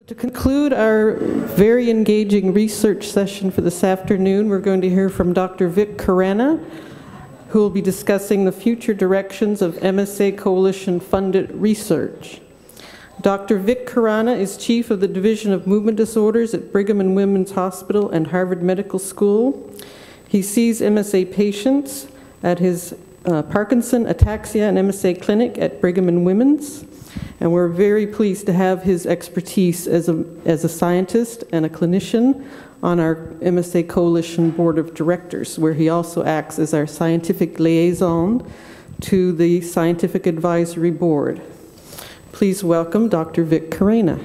To conclude our very engaging research session for this afternoon, we're going to hear from Dr. Vic Khurana, who will be discussing the future directions of MSA Coalition funded research. Dr. Vic Khurana is Chief of the Division of Movement Disorders at Brigham and Women's Hospital and Harvard Medical School. He sees MSA patients at his Parkinson, Ataxia, and MSA clinic at Brigham and Women's. And we're very pleased to have his expertise as a scientist and a clinician on our MSA Coalition Board of Directors, where he also acts as our scientific liaison to the Scientific Advisory Board. Please welcome Dr. Vic Khurana.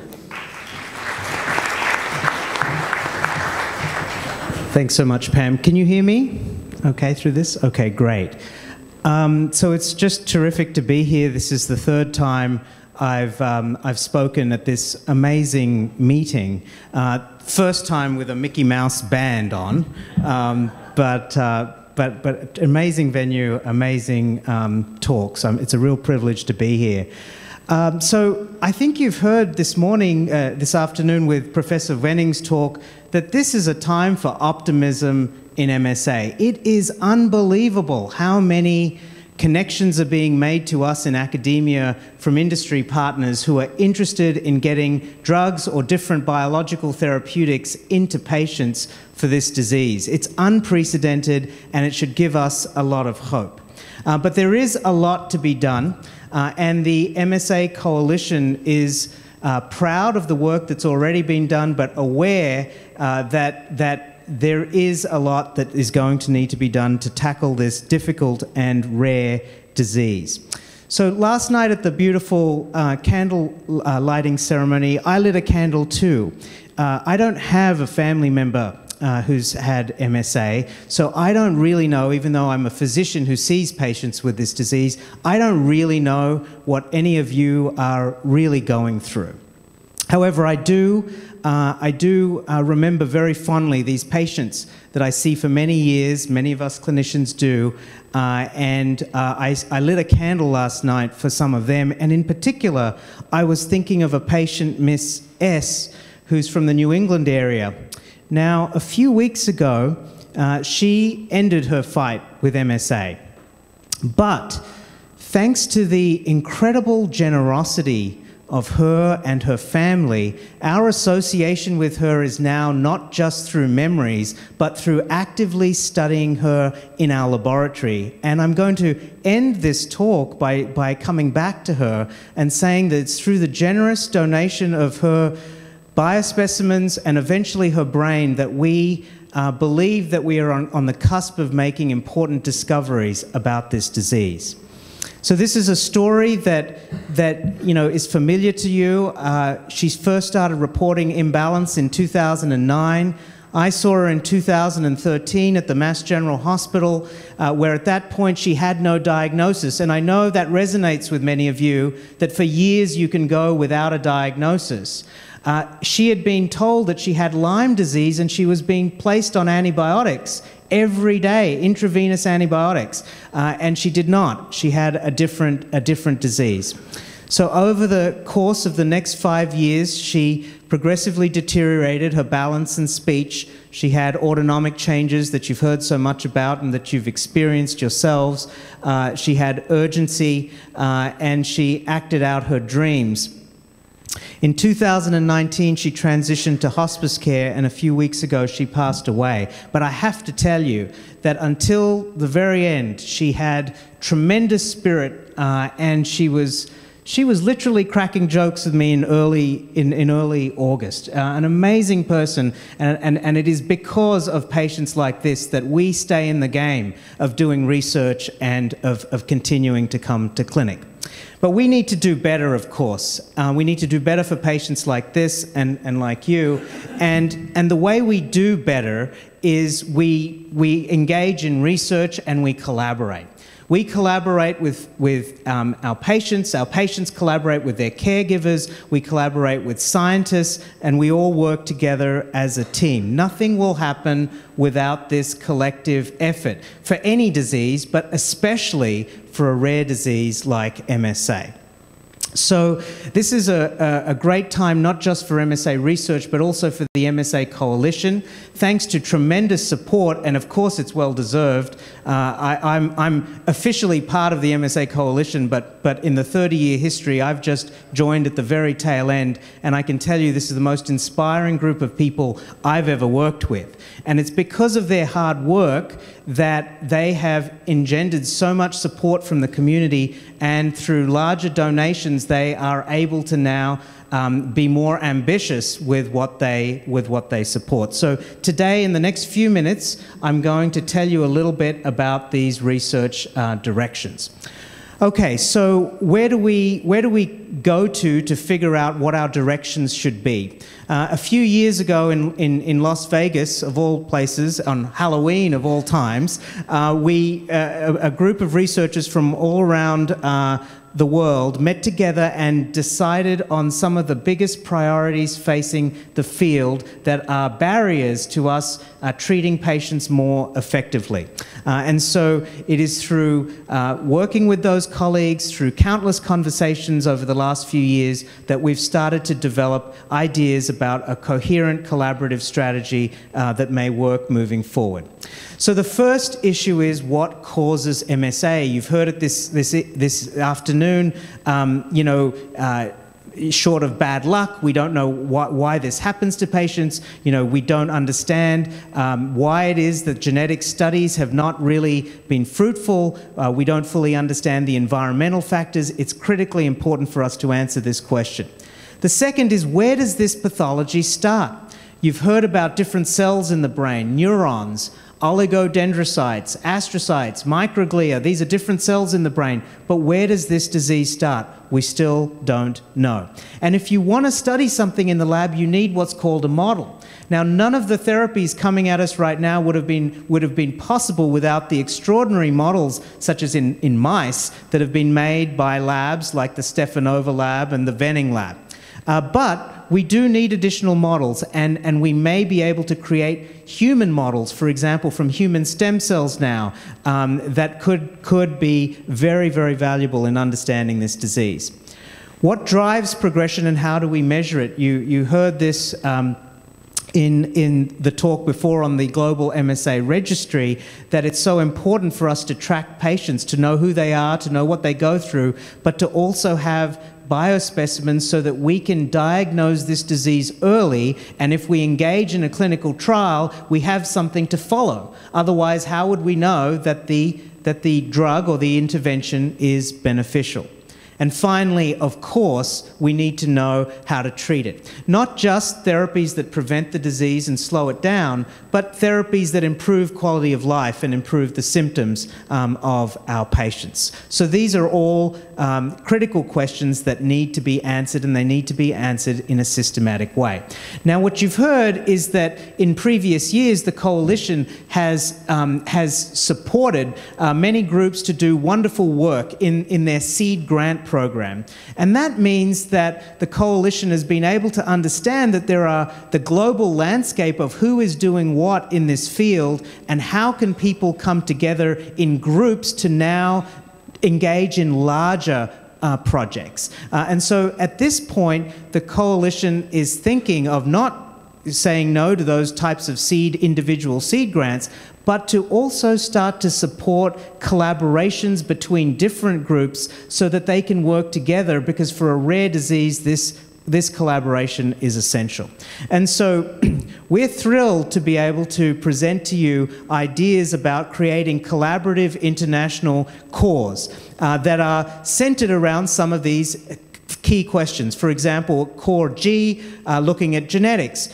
Thanks so much, Pam. Can you hear me okay through this? Okay, great. So it's just terrific to be here. This is the third time I've spoken at this amazing meeting. First time with a Mickey Mouse band on, but amazing venue, amazing talks. It's a real privilege to be here. So I think you've heard this morning, this afternoon with Professor Wenning's talk, that this is a time for optimism in MSA. It is unbelievable how many connections are being made to us in academia from industry partners who are interested in getting drugs or different biological therapeutics into patients for this disease. It's unprecedented, and it should give us a lot of hope. But there is a lot to be done, and the MSA Coalition is proud of the work that's already been done, but aware that there is a lot that is going to need to be done to tackle this difficult and rare disease. So last night at the beautiful candle lighting ceremony, I lit a candle too. I don't have a family member who's had MSA, so I don't really know, even though I'm a physician who sees patients with this disease, I don't really know what any of you are really going through. However, I do remember very fondly these patients that I see for many years, many of us clinicians do, and I lit a candle last night for some of them, and in particular, I was thinking of a patient, Miss S, who's from the New England area. Now, a few weeks ago, she ended her fight with MSA, but thanks to the incredible generosity of her and her family, our association with her is now not just through memories, but through actively studying her in our laboratory. And I'm going to end this talk by coming back to her and saying that it's through the generous donation of her biospecimens and eventually her brain that we believe that we are on the cusp of making important discoveries about this disease. So this is a story that you know is familiar to you. She first started reporting imbalance in 2009. I saw her in 2013 at the Mass General Hospital, where at that point she had no diagnosis. And I know that resonates with many of you, that for years you can go without a diagnosis. She had been told that she had Lyme disease, and she was being placed on antibiotics every day, intravenous antibiotics, and she did not. She had a different disease. So over the course of the next 5 years, she progressively deteriorated her balance and speech. She had autonomic changes that you've heard so much about and that you've experienced yourselves. She had urgency, and she acted out her dreams. In 2019, she transitioned to hospice care, and a few weeks ago, she passed away. But I have to tell you that until the very end, she had tremendous spirit, and she was literally cracking jokes with me in early August. An amazing person, and it is because of patients like this that we stay in the game of doing research and of continuing to come to clinic. But we need to do better, of course. We need to do better for patients like this and like you. And the way we do better is we engage in research and we collaborate. We collaborate with our patients collaborate with their caregivers, we collaborate with scientists, and we all work together as a team. Nothing will happen without this collective effort for any disease, but especially for a rare disease like MSA. So this is a great time not just for MSA Research, but also for the MSA Coalition. Thanks to tremendous support, and of course it's well deserved. I'm officially part of the MSA Coalition, but in the 30-year history, I've just joined at the very tail end, and I can tell you this is the most inspiring group of people I've ever worked with. And it's because of their hard work that they have engendered so much support from the community, and through larger donations they are able to now be more ambitious with what they support. So today, in the next few minutes, I'm going to tell you a little bit about these research directions. Okay, so where do we go to figure out what our directions should be? A few years ago in Las Vegas, of all places, on Halloween of all times, a group of researchers from all around the world met together and decided on some of the biggest priorities facing the field that are barriers to us treating patients more effectively. And so it is through working with those colleagues, through countless conversations over the last few years, that we've started to develop ideas about a coherent collaborative strategy that may work moving forward. So the first issue is what causes MSA. You've heard it this afternoon. Short of bad luck, we don't know why this happens to patients. We don't understand why it is that genetic studies have not really been fruitful. We don't fully understand the environmental factors. It's critically important for us to answer this question. The second is, where does this pathology start? You've heard about different cells in the brain, neurons, oligodendrocytes, astrocytes, microglia. These are different cells in the brain. But where does this disease start? We still don't know. And if you want to study something in the lab, you need what's called a model. Now, none of the therapies coming at us right now would have been possible without the extraordinary models, such as in mice, that have been made by labs like the Stefanova lab and the Venning lab. But we do need additional models, and we may be able to create human models, for example, from human stem cells now, that could be very, very valuable in understanding this disease. What drives progression and how do we measure it? You heard this in the talk before on the global MSA registry, that it's so important for us to track patients, to know who they are, to know what they go through, but to also have biospecimens so that we can diagnose this disease early, and if we engage in a clinical trial, we have something to follow. Otherwise, how would we know that the drug or the intervention is beneficial? And finally, of course, we need to know how to treat it. Not just therapies that prevent the disease and slow it down, but therapies that improve quality of life and improve the symptoms of our patients. So these are all critical questions that need to be answered, and they need to be answered in a systematic way. Now, what you've heard is that in previous years, the Coalition has supported many groups to do wonderful work in their seed grant program. And that means that the Coalition has been able to understand that there are the global landscape of who is doing what in this field, and how can people come together in groups to now engage in larger projects. And so at this point, the Coalition is thinking of not saying no to those types of individual seed grants, but to also start to support collaborations between different groups so that they can work together, because for a rare disease, this collaboration is essential. And so we're thrilled to be able to present to you ideas about creating collaborative international cores that are centered around some of these key questions. For example, Core G, looking at genetics.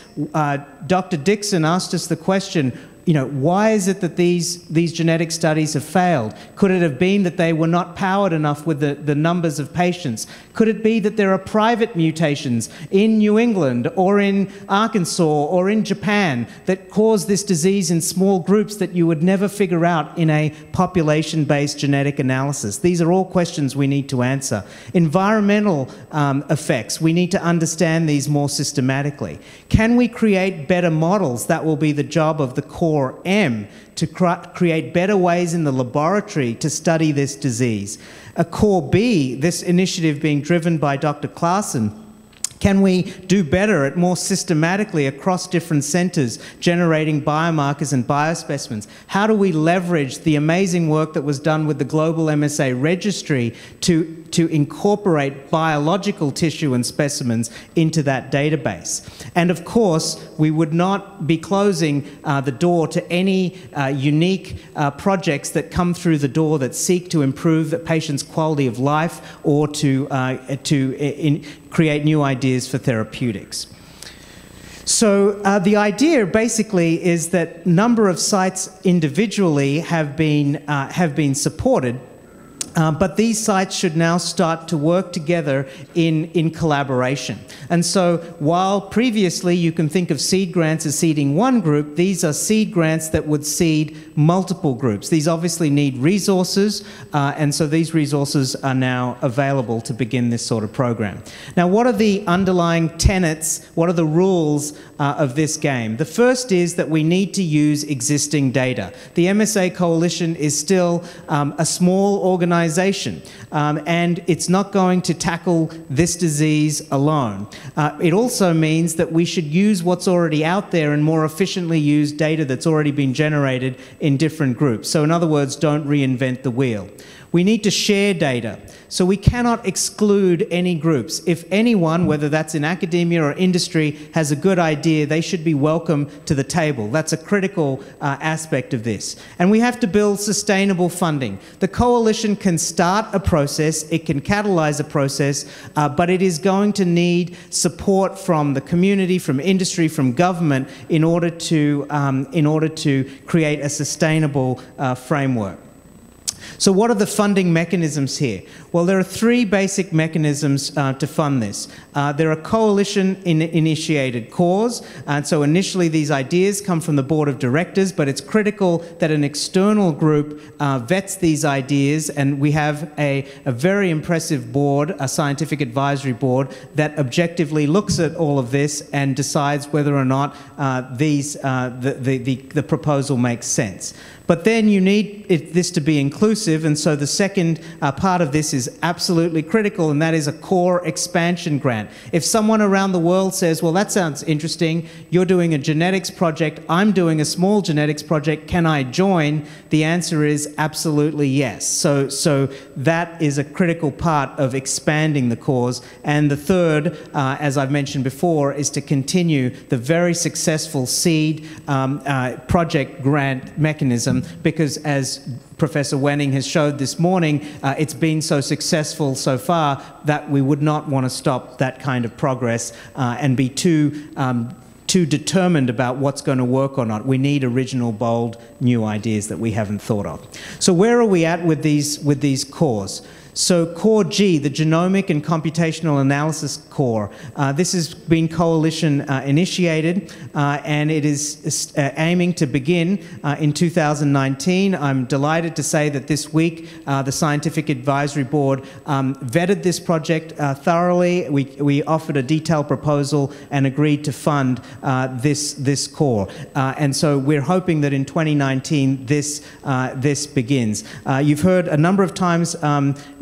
Dr. Dixon asked us the question, why is it that these genetic studies have failed? Could it have been that they were not powered enough with the numbers of patients? Could it be that there are private mutations in New England or in Arkansas or in Japan that cause this disease in small groups that you would never figure out in a population-based genetic analysis? These are all questions we need to answer. Environmental effects, we need to understand these more systematically. Can we create better models? That will be the job of the core Core M to create better ways in the laboratory to study this disease. A Core B, this initiative being driven by Dr. Claassen, can we do better at more systematically across different centers, generating biomarkers and biospecimens? How do we leverage the amazing work that was done with the Global MSA Registry to incorporate biological tissue and specimens into that database? And of course, we would not be closing the door to any unique projects that come through the door that seek to improve the patient's quality of life or to create new ideas for therapeutics. So the idea basically is that number of sites individually have been supported, but these sites should now start to work together in collaboration. And so while previously you can think of seed grants as seeding one group, these are seed grants that would seed multiple groups. These obviously need resources, and so these resources are now available to begin this sort of program. Now, what are the underlying tenets, what are the rules of this game? The first is that we need to use existing data. The MSA Coalition is still a small organization, and it's not going to tackle this disease alone. It also means that we should use what's already out there and more efficiently use data that's already been generated in different groups. So in other words, don't reinvent the wheel. We need to share data. So we cannot exclude any groups. If anyone, whether that's in academia or industry, has a good idea, they should be welcome to the table. That's a critical aspect of this. And we have to build sustainable funding. The coalition can start a process, it can catalyze a process, but it is going to need support from the community, from industry, from government in order to create a sustainable framework. So what are the funding mechanisms here? Well, there are three basic mechanisms to fund this. There are coalition-initiated cores, and so initially these ideas come from the board of directors, but it's critical that an external group vets these ideas, and we have a very impressive board, a scientific advisory board, that objectively looks at all of this and decides whether or not the proposal makes sense. But then you need this to be inclusive, and so the second part of this is absolutely critical, and that is a core expansion grant. If someone around the world says, well, that sounds interesting, you're doing a genetics project, I'm doing a small genetics project, can I join? The answer is absolutely yes. So that is a critical part of expanding the cause. And the third, as I've mentioned before, is to continue the very successful seed project grant mechanism, because as Professor Wenning has showed this morning, it's been so successful so far that we would not want to stop that kind of progress and be too determined about what's going to work or not. We need original, bold, new ideas that we haven't thought of. So where are we at with these cores? So Core G, the Genomic and Computational Analysis Core, this has been coalition initiated, and it is aiming to begin in 2019. I'm delighted to say that this week the Scientific Advisory Board vetted this project thoroughly. We offered a detailed proposal and agreed to fund this core. And so we're hoping that in 2019 this begins. You've heard a number of times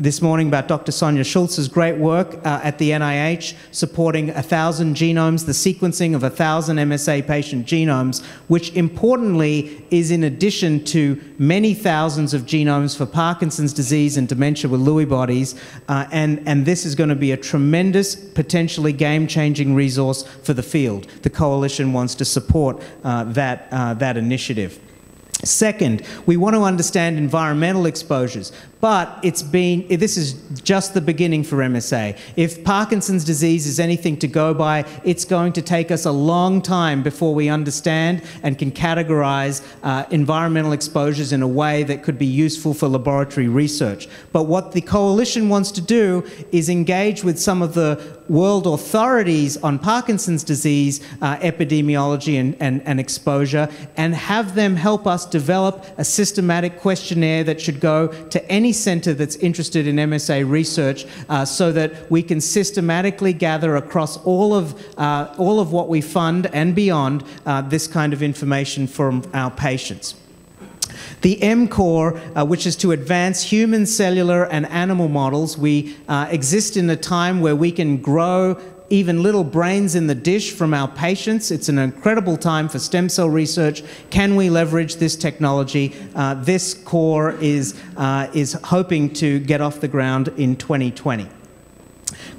this morning about Dr. Sonia Schultz's great work at the NIH, supporting 1,000 genomes, the sequencing of 1,000 MSA patient genomes, which importantly is in addition to many thousands of genomes for Parkinson's disease and dementia with Lewy bodies, and this is going to be a tremendous, potentially game-changing resource for the field. The coalition wants to support that initiative. Second, we want to understand environmental exposures, but this is just the beginning for MSA. If Parkinson's disease is anything to go by, it's going to take us a long time before we understand and can categorize environmental exposures in a way that could be useful for laboratory research. But what the coalition wants to do is engage with some of the world authorities on Parkinson's disease epidemiology and exposure, and have them help us develop a systematic questionnaire that should go to any center that's interested in MSA research, so that we can systematically gather across all of what we fund and beyond this kind of information from our patients. The M-Core, which is to advance human, cellular, and animal models. We exist in a time where we can grow even little brains in the dish from our patients. It's an incredible time for stem cell research. Can we leverage this technology? This core is hoping to get off the ground in 2020.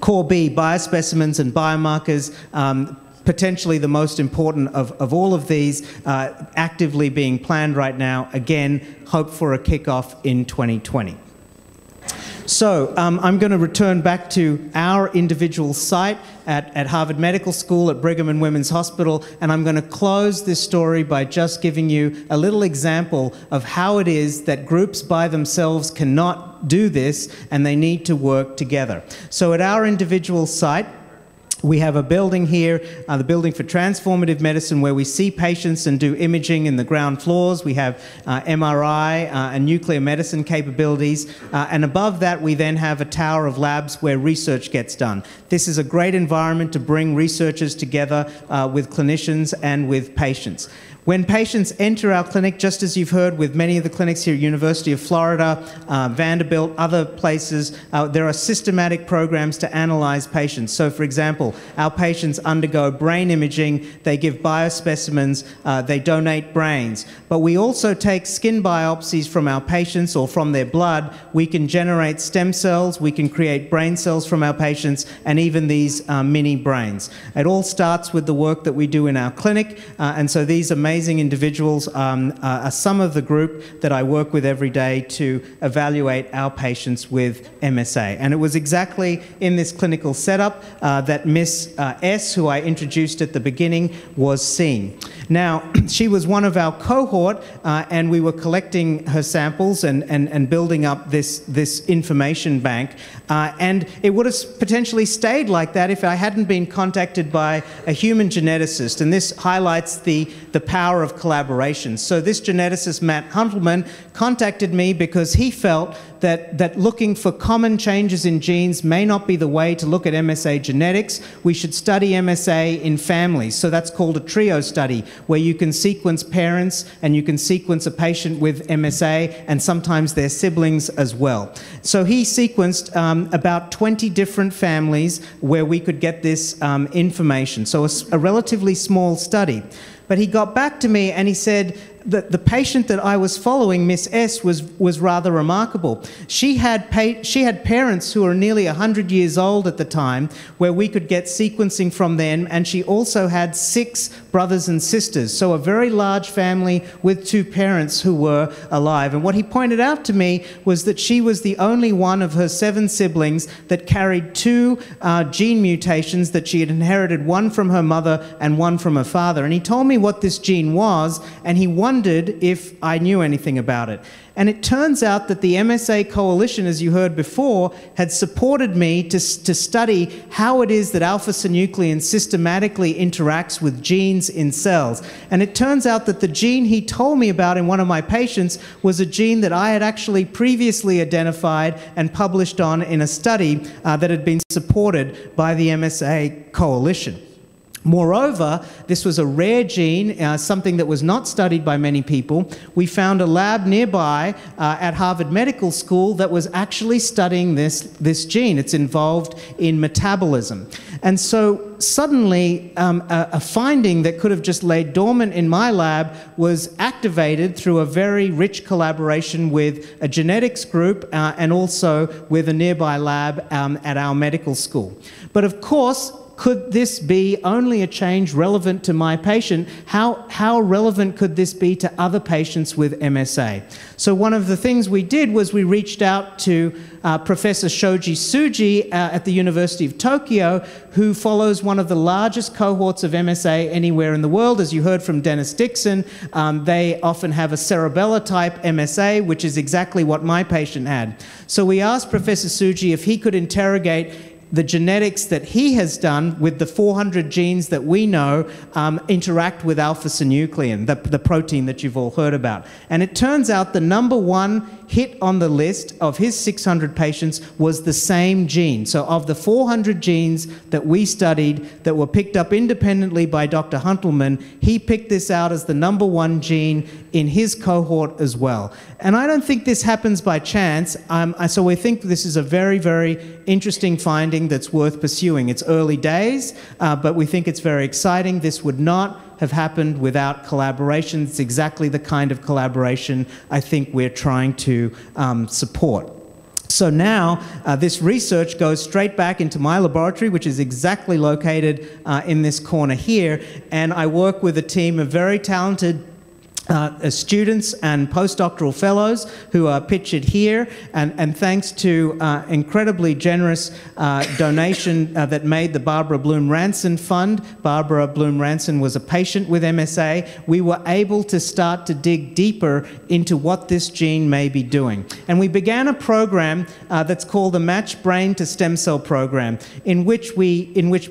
Core B, biospecimens and biomarkers. Potentially the most important of all of these, actively being planned right now. Again, hope for a kickoff in 2020. So I'm going to return back to our individual site at Harvard Medical School, at Brigham and Women's Hospital, and I'm going to close this story by just giving you a little example of how it is that groups by themselves cannot do this, and they need to work together. So at our individual site, we have a building here, the Building for Transformative Medicine, where we see patients and do imaging in the ground floors. We have MRI and nuclear medicine capabilities. And above that, we then have a tower of labs where research gets done. This is a great environment to bring researchers together with clinicians and with patients. When patients enter our clinic, just as you've heard with many of the clinics here at University of Florida, Vanderbilt, other places, there are systematic programs to analyze patients. So, for example, our patients undergo brain imaging, they give biospecimens, they donate brains. But we also take skin biopsies from our patients or from their blood. We can generate stem cells, we can create brain cells from our patients, and even these mini brains. It all starts with the work that we do in our clinic, and so these amazing individuals are some of the group that I work with every day to evaluate our patients with MSA. And it was exactly in this clinical setup that Miss S, who I introduced at the beginning, was seen. Now, she was one of our cohort, and we were collecting her samples and building up this information bank. And it would have potentially stayed like that if I hadn't been contacted by a human geneticist. And this highlights the power of collaboration. So this geneticist, Matt Huntelman, contacted me because he felt that looking for common changes in genes may not be the way to look at MSA genetics. We should study MSA in families. So that's called a trio study, where you can sequence parents and you can sequence a patient with MSA and sometimes their siblings as well. So he sequenced about 20 different families where we could get this information. So a relatively small study. But he got back to me and he said that the patient that I was following, Miss S, was rather remarkable. She had parents who were nearly 100 years old at the time, where we could get sequencing from them, and she also had 6 brothers and sisters, so a very large family with 2 parents who were alive. And what he pointed out to me was that she was the only one of her 7 siblings that carried 2 gene mutations, that she had inherited, one from her mother and one from her father. And he told me what this gene was, and he wondered if I knew anything about it. And it turns out that the MSA Coalition, as you heard before, had supported me to study how it is that alpha-synuclein systematically interacts with genes in cells. And it turns out that the gene he told me about in one of my patients was a gene that I had actually previously identified and published on in a study that had been supported by the MSA Coalition. Moreover, this was a rare gene, something that was not studied by many people. We found a lab nearby at Harvard Medical School that was actually studying this gene. It's involved in metabolism. And so suddenly, a finding that could have just laid dormant in my lab was activated through a very rich collaboration with a genetics group and also with a nearby lab at our medical school. But of course, could this be only a change relevant to my patient? How relevant could this be to other patients with MSA? So one of the things we did was we reached out to Professor Shoji Tsuji at the University of Tokyo, who follows one of the largest cohorts of MSA anywhere in the world. As you heard from Dennis Dixon, they often have a cerebellar type MSA, which is exactly what my patient had. So we asked Professor Tsuji if he could interrogate the genetics that he has done with the 400 genes that we know interact with alpha-synuclein, the protein that you've all heard about. And it turns out the number one hit on the list of his 600 patients was the same gene. So of the 400 genes that we studied that were picked up independently by Dr. Huntelman, he picked this out as the number one gene in his cohort as well. And I don't think this happens by chance, so we think this is a very, very interesting finding that's worth pursuing. It's early days, but we think it's very exciting. This would not have happened without collaboration. It's exactly the kind of collaboration I think we're trying to support. So now this research goes straight back into my laboratory, which is exactly located in this corner here, and I work with a team of very talented students and postdoctoral fellows who are pictured here, and thanks to incredibly generous donation that made the Barbara Bloom Ranson Fund. Barbara Bloom Ranson was a patient with MSA. We were able to start to dig deeper into what this gene may be doing. And we began a program that's called the Match Brain to Stem Cell Program, in which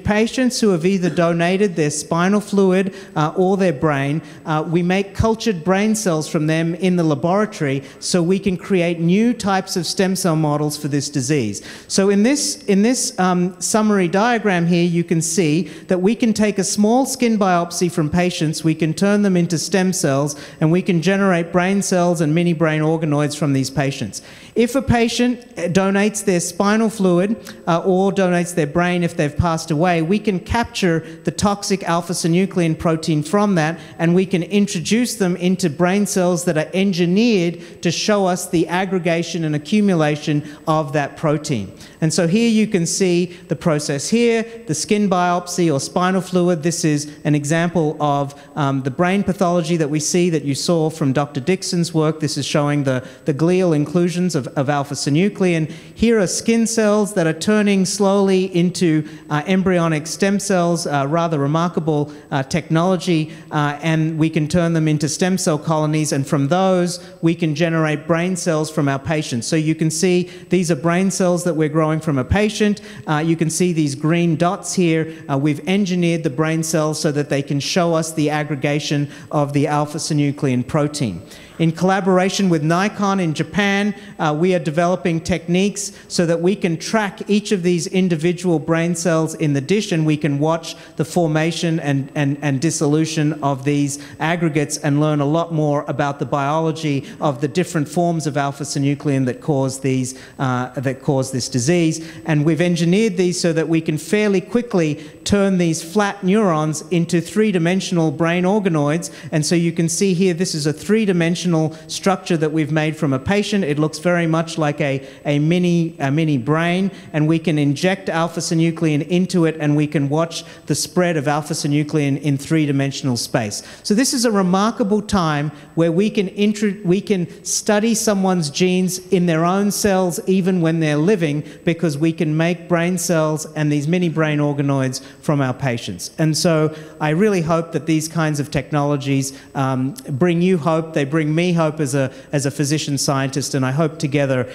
patients who have either donated their spinal fluid or their brain, we make cultured brain cells from them in the laboratory so we can create new types of stem cell models for this disease. So in this summary diagram here, you can see that we can take a small skin biopsy from patients, we can turn them into stem cells, and we can generate brain cells and mini brain organoids from these patients. If a patient donates their spinal fluid or donates their brain if they've passed away, we can capture the toxic alpha-synuclein protein from that, and we can introduce them into brain cells that are engineered to show us the aggregation and accumulation of that protein. And so here you can see the process here, the skin biopsy or spinal fluid. This is an example of the brain pathology that we see that you saw from Dr. Dixon's work. This is showing the glial inclusions of alpha-synuclein. Here are skin cells that are turning slowly into embryonic stem cells, rather remarkable technology, and we can turn them into stem cell colonies, and from those we can generate brain cells from our patients. So you can see these are brain cells that we're growing from a patient. You can see these green dots here. We've engineered the brain cells so that they can show us the aggregation of the alpha-synuclein protein. In collaboration with Nikon in Japan, we are developing techniques so that we can track each of these individual brain cells in the dish, and we can watch the formation and dissolution of these aggregates and learn a lot more about the biology of the different forms of alpha-synuclein that cause this disease. And we've engineered these so that we can fairly quickly turn these flat neurons into three-dimensional brain organoids. And so you can see here, this is a three-dimensional structure that we've made from a patient. It looks very much like a mini brain, and we can inject alpha-synuclein into it, and we can watch the spread of alpha-synuclein in three-dimensional space. So this is a remarkable time where we can study someone's genes in their own cells even when they're living, because we can make brain cells and these mini brain organoids from our patients. And so I really hope that these kinds of technologies bring you hope. They bring me hope as a physician scientist, and I hope together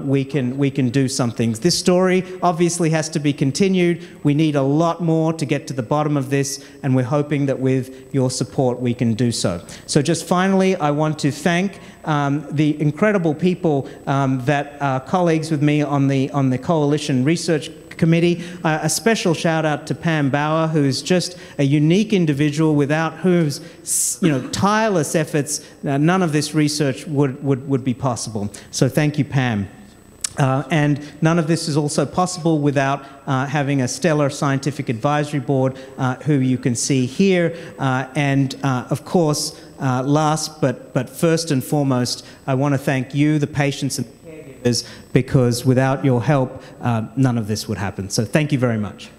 we can do something. This story obviously has to be continued. We need a lot more to get to the bottom of this, and we're hoping that with your support we can do so. So just finally, I want to thank the incredible people that are colleagues with me on the Coalition Research Committee. A special shout out to Pam Bauer, who's just a unique individual without whose tireless efforts none of this research would be possible. So thank you, Pam. And none of this is also possible without having a stellar scientific advisory board who you can see here. And of course, last but first and foremost, I want to thank you, the patients and caregivers, because without your help, none of this would happen. So thank you very much.